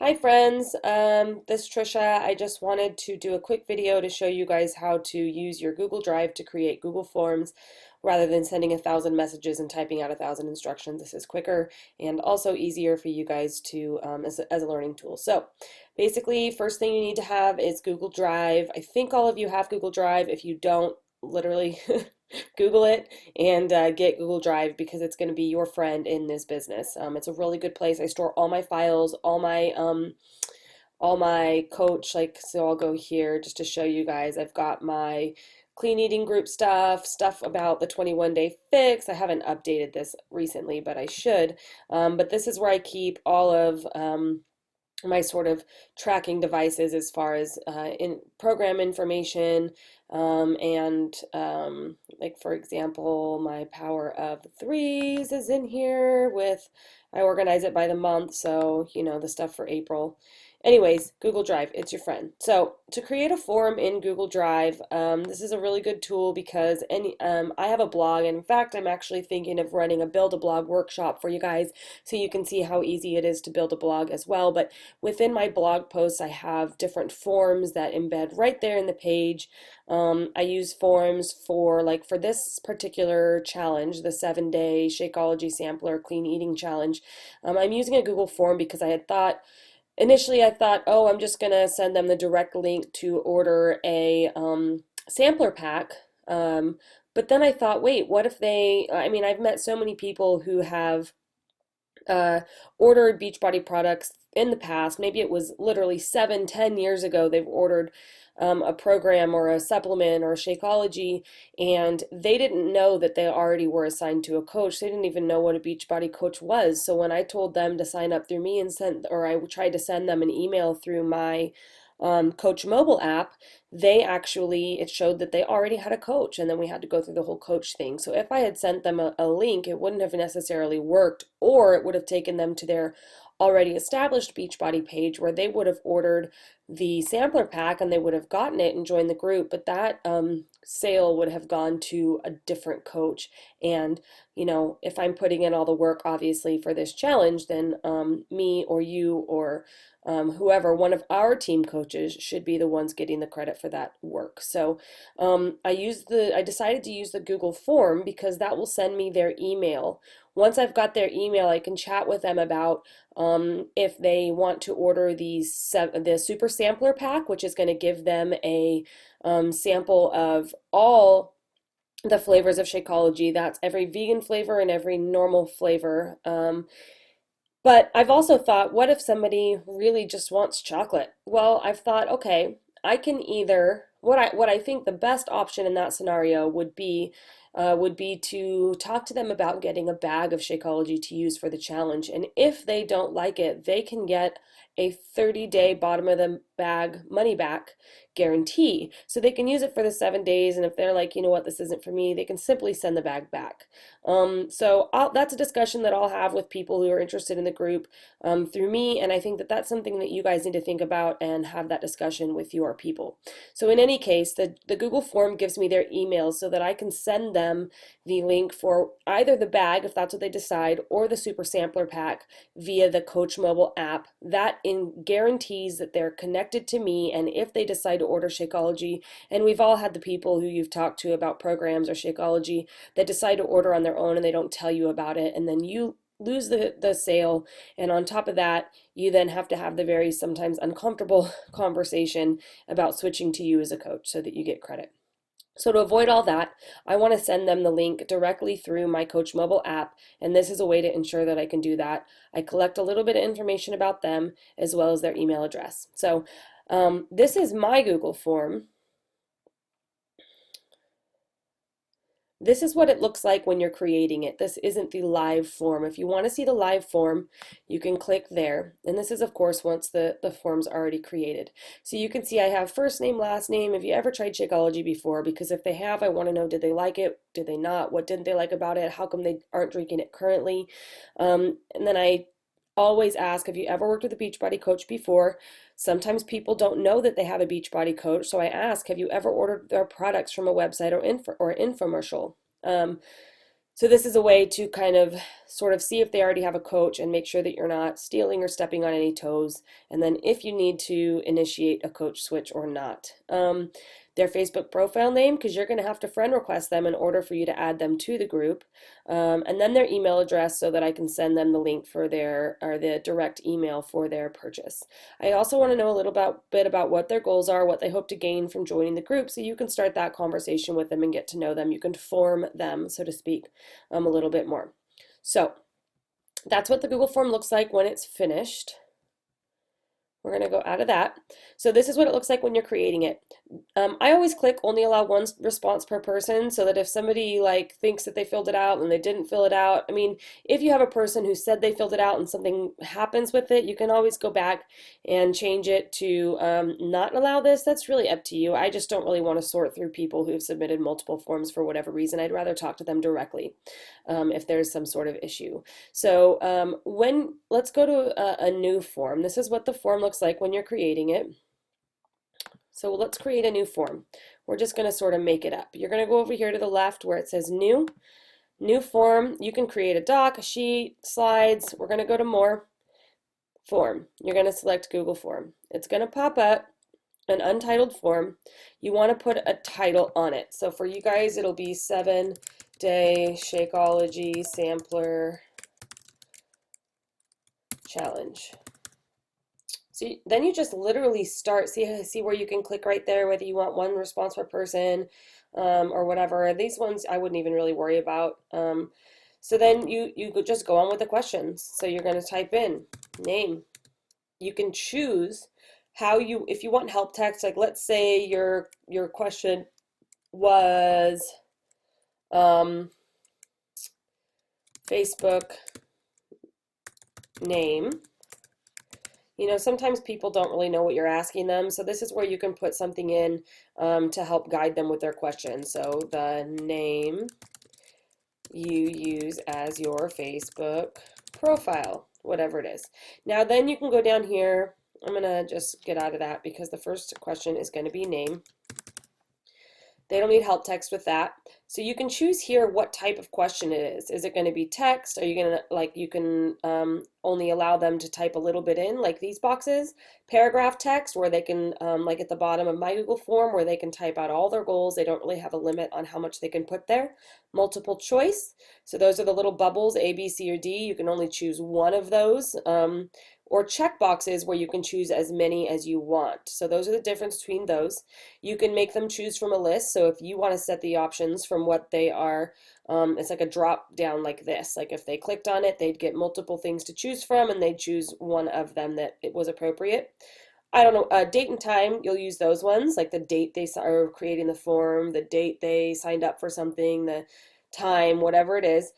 Hi friends, this is Trisha. I just wanted to do a quick video to show you guys how to use your Google Drive to create Google Forms rather than sending 1,000 messages and typing out 1,000 instructions. This is quicker and also easier for you guys to as a learning tool. So basically, first thing you need to have is Google Drive. I think all of you have Google Drive. If you don't, literally Google it and get Google Drive because it's going to be your friend in this business. It's a really good place. I store all my files, all my coach, like, so I'll go here just to show you guys. I've got my clean eating group stuff about the 21-day fix. I haven't updated this recently, but I should. But this is where I keep all of my sort of tracking devices as far as in program information and like for example my power of threes is in here with I organize it by the month, so you know the stuff for April. Anyways, Google Drive, it's your friend. So to create a form in Google Drive, this is a really good tool because I have a blog, and in fact I'm actually thinking of running a build a blog workshop for you guys so you can see how easy it is to build a blog as well. But within my blog posts, I have different forms that embed right there in the page. I use forms for, like, for this particular challenge, the 7-day Shakeology Sampler Clean Eating Challenge. I'm using a Google form because initially I thought, oh, I'm just gonna send them the direct link to order a sampler pack. But then I thought, wait, what if I mean, I've met so many people who have uh, ordered Beachbody products in the past. Maybe it was literally 7, 10 years ago. They've ordered a program or a supplement or a Shakeology, and they didn't know that they already were assigned to a coach. They didn't even know what a Beachbody coach was. So when I told them to sign up through me and I tried to send them an email through my Coach mobile app, it showed that they already had a coach, and then we had to go through the whole coach thing. So if I had sent them a link, it wouldn't have necessarily worked, or it would have taken them to their already established Beachbody page where they would have ordered the sampler pack and they would have gotten it and joined the group, but that sale would have gone to a different coach. And you know, if I'm putting in all the work obviously for this challenge, then me or you or whoever, one of our team coaches should be the ones getting the credit for that work. So I decided to use the Google form because that will send me their email. Once I've got their email, I can chat with them about if they want to order the Super Sampler Pack, which is going to give them a sample of all the flavors of Shakeology. That's every vegan flavor and every normal flavor. But I've also thought, what if somebody really just wants chocolate? Well, I've thought, okay, I can either what I think the best option in that scenario would be to talk to them about getting a bag of Shakeology to use for the challenge. And if they don't like it, they can get a 30-day bottom of the bag money back guarantee. So they can use it for the 7 days. And if they're like, you know what, this isn't for me, they can simply send the bag back. That's a discussion that I'll have with people who are interested in the group through me. And I think that that's something that you guys need to think about and have that discussion with your people. So in any case, the Google form gives me their emails so that I can send them the link for either the bag, if that's what they decide, or the Super Sampler Pack via the Coach mobile app. That guarantees that they're connected to me, and if they decide to order Shakeology, and we've all had the people who you've talked to about programs or Shakeology that decide to order on their own and they don't tell you about it, and then you lose the sale, and on top of that you then have to have the very sometimes uncomfortable conversation about switching to you as a coach so that you get credit. So to avoid all that, I want to send them the link directly through my Coach mobile app, and this is a way to ensure that I can do that. I collect a little bit of information about them as well as their email address. So this is my Google form. This is what it looks like when you're creating it. This isn't the live form. If you want to see the live form, you can click there. And this is, of course, once the form's already created. So you can see I have first name, last name. Have you ever tried Shakeology before? Because if they have, I want to know, did they like it? Did they not? What didn't they like about it? How come they aren't drinking it currently? And then I always ask, have you ever worked with a Beachbody coach before? Sometimes people don't know that they have a Beachbody coach, so I ask, have you ever ordered their products from a website or infomercial? So this is a way to kind of sort of see if they already have a coach and make sure that you're not stealing or stepping on any toes. And then if you need to initiate a coach switch or not. Their Facebook profile name, because you're going to have to friend request them in order for you to add them to the group. And then their email address so that I can send them the link for their, or the direct email for their purchase. I also want to know a little bit about what their goals are, what they hope to gain from joining the group, so you can start that conversation with them and get to know them. You can form them, so to speak, a little bit more. So that's what the Google form looks like when it's finished. We're going to go out of that. So this is what it looks like when you're creating it. I always click only allow one response per person, so that if somebody like thinks that they filled it out and they didn't fill it out, I mean, if you have a person who said they filled it out and something happens with it, you can always go back and change it to not allow this. That's really up to you. I just don't really want to sort through people who've submitted multiple forms for whatever reason. I'd rather talk to them directly if there's some sort of issue. So let's go to a new form. This is what the form looks like when you're creating it. So let's create a new form. We're just going to sort of make it up. You're going to go over here to the left where it says new form. You can create a doc, a sheet, slides. We're going to go to more, form. You're going to select Google Form. It's going to pop up an untitled form. You want to put a title on it. So for you guys, it'll be 7-day Shakeology Sampler Challenge. So then you just literally start, see where you can click right there, whether you want one response per person or whatever. These ones I wouldn't even really worry about. So then you could just go on with the questions. So you're going to type in name. You can choose how if you want help text, like let's say your question was Facebook name. You know, sometimes people don't really know what you're asking them, so this is where you can put something in to help guide them with their question. So the name you use as your Facebook profile, whatever it is. Now then you can go down here. I'm going to just get out of that because the first question is going to be name. They don't need help text with that. So you can choose here what type of question it is. Is it going to be text? Are you going to, like, you can only allow them to type a little bit in, like these boxes. Paragraph text, where they can, like at the bottom of my Google form, where they can type out all their goals. They don't really have a limit on how much they can put there. Multiple choice. So those are the little bubbles, A, B, C, or D. You can only choose one of those. Or check boxes where you can choose as many as you want. So those are the difference between those. You can make them choose from a list. So if you want to set the options from what they are, it's like a drop down like this. Like if they clicked on it, they'd get multiple things to choose from and they'd choose one of them that it was appropriate. I don't know, date and time, you'll use those ones, like the date they are creating the form, the date they signed up for something, the time, whatever it is.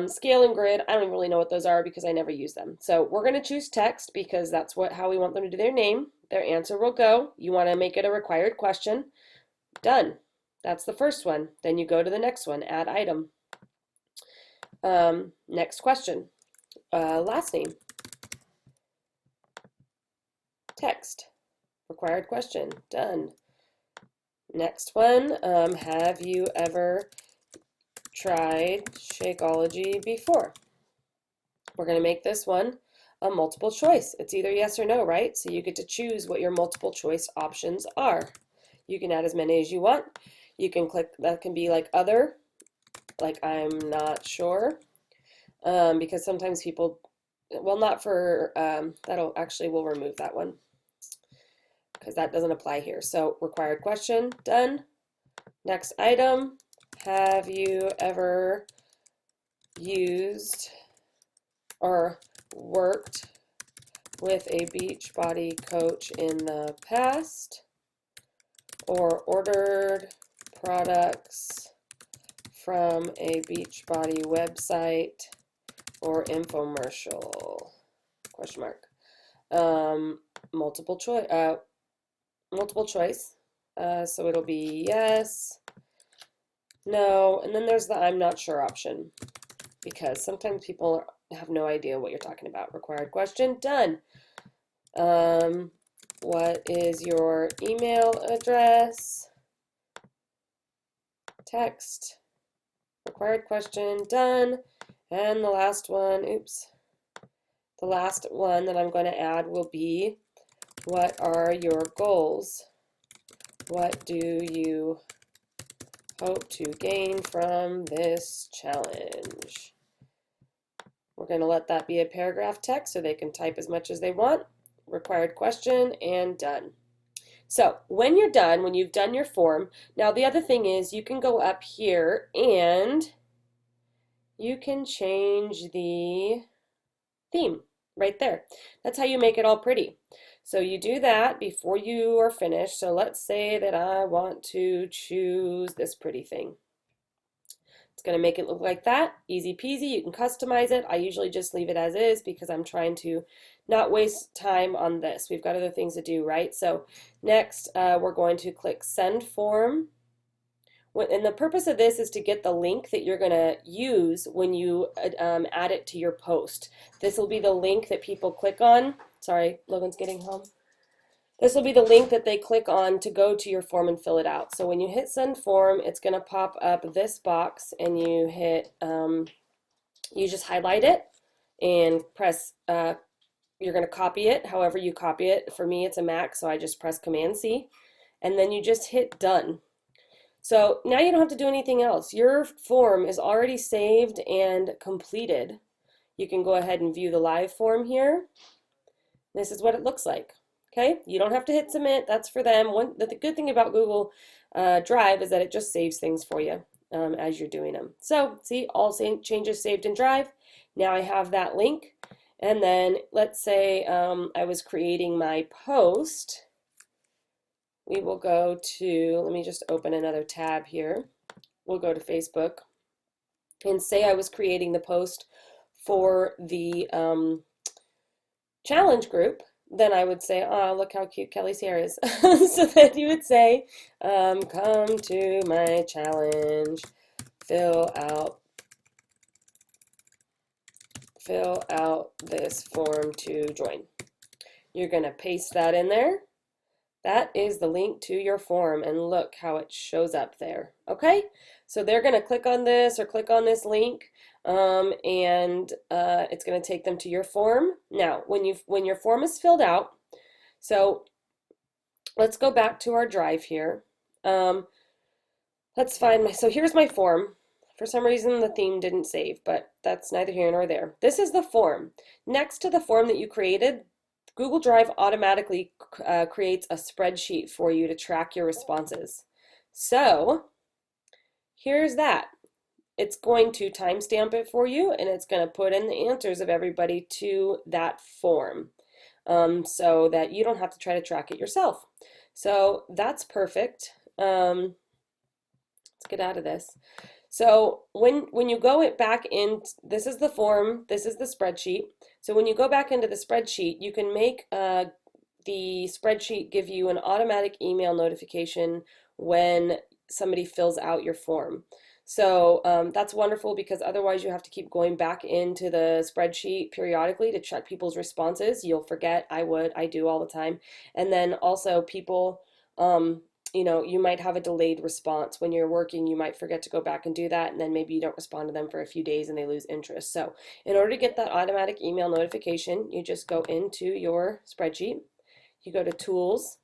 Scale and grid, I don't even really know what those are because I never use them. So we're going to choose text because that's how we want them to do their name. Their answer will go. You want to make it a required question. Done. That's the first one. Then you go to the next one, add item. Next question. Last name. Text. Required question. Done. Next one. Have you ever tried Shakeology before? We're going to make this one a multiple choice. It's either yes or no, right? So you get to choose what your multiple choice options are. You can add as many as you want. You can click, that can be like other, like I'm not sure, because sometimes people, well, not for, we'll remove that one because that doesn't apply here. So required question, done. Next item, have you ever used or worked with a Beachbody coach in the past, or ordered products from a Beachbody website or infomercial? Question mark. Multiple choice. So it'll be yes, no, and then there's the I'm not sure option, because sometimes people have no idea what you're talking about. Required question, done. What is your email address? Text. Required question, done. And the last one, oops, the last one that I'm going to add will be, what are your goals? What do you hope to gain from this challenge? We're going to let that be a paragraph text so they can type as much as they want. Required question, and done. So when you're done, when you've done your form, now the other thing is you can go up here and you can change the theme right there. That's how you make it all pretty. So you do that before you are finished. So let's say that I want to choose this pretty thing. It's going to make it look like that. Easy peasy. You can customize it. I usually just leave it as is because I'm trying to not waste time on this. We've got other things to do, right? So next, we're going to click Send Form. And the purpose of this is to get the link that you're going to use when you add it to your post. This will be the link that people click on. Sorry, Logan's getting home. This will be the link that they click on to go to your form and fill it out. So when you hit Send Form, it's going to pop up this box, and you hit, you just highlight it and press, you're going to copy it however you copy it. For me, it's a Mac, so I just press Command C, and then you just hit Done. So now you don't have to do anything else. Your form is already saved and completed. You can go ahead and view the live form here. This is what it looks like. Okay, you don't have to hit submit. That's for them. The good thing about Google Drive is that it just saves things for you as you're doing them. So see, all changes saved in Drive. Now I have that link. And then let's say I was creating my post. We will go to, let me just open another tab here. We'll go to Facebook and say I was creating the post for the challenge group. Then I would say, oh, look how cute Kelly's hair is. So then you would say, come to my challenge, fill out this form to join. You're going to paste that in there. That is the link to your form, and look how it shows up there. Okay, so they're going to click on this or click on this link, and it's going to take them to your form. Now, when your form is filled out, so let's go back to our drive here. Let's find so here's my form. For some reason, the theme didn't save, but that's neither here nor there. This is the form. Next to the form that you created, Google Drive automatically creates a spreadsheet for you to track your responses. So here's that. It's going to timestamp it for you, and it's going to put in the answers of everybody to that form so that you don't have to try to track it yourself. So that's perfect. Let's get out of this. So when you go back in, this is the form, this is the spreadsheet. So when you go back into the spreadsheet, you can make the spreadsheet give you an automatic email notification when somebody fills out your form. So that's wonderful, because otherwise you have to keep going back into the spreadsheet periodically to check people's responses. You'll forget. I do all the time. And then also people, you know, you might have a delayed response when you're working. You might forget to go back and do that, and then maybe you don't respond to them for a few days and they lose interest. So in order to get that automatic email notification, you just go into your spreadsheet, you go to Tools,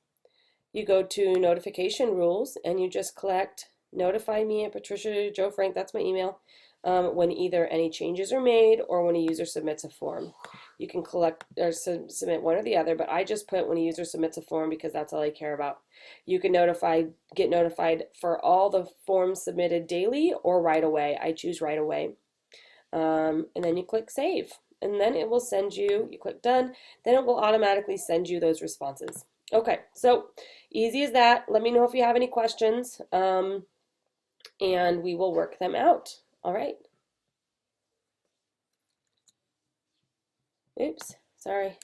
you go to Notification Rules, and you just collect Notify Me at Patricia Joe Frank, that's my email, when either any changes are made or when a user submits a form. You can collect or submit one or the other, but I just put when a user submits a form because that's all I care about. You can get notified for all the forms submitted daily or right away. I choose right away. And then you click Save, and then it will send you, you click Done, then it will automatically send you those responses. Okay, so easy as that. Let me know if you have any questions, and we will work them out. All right. Oops, sorry.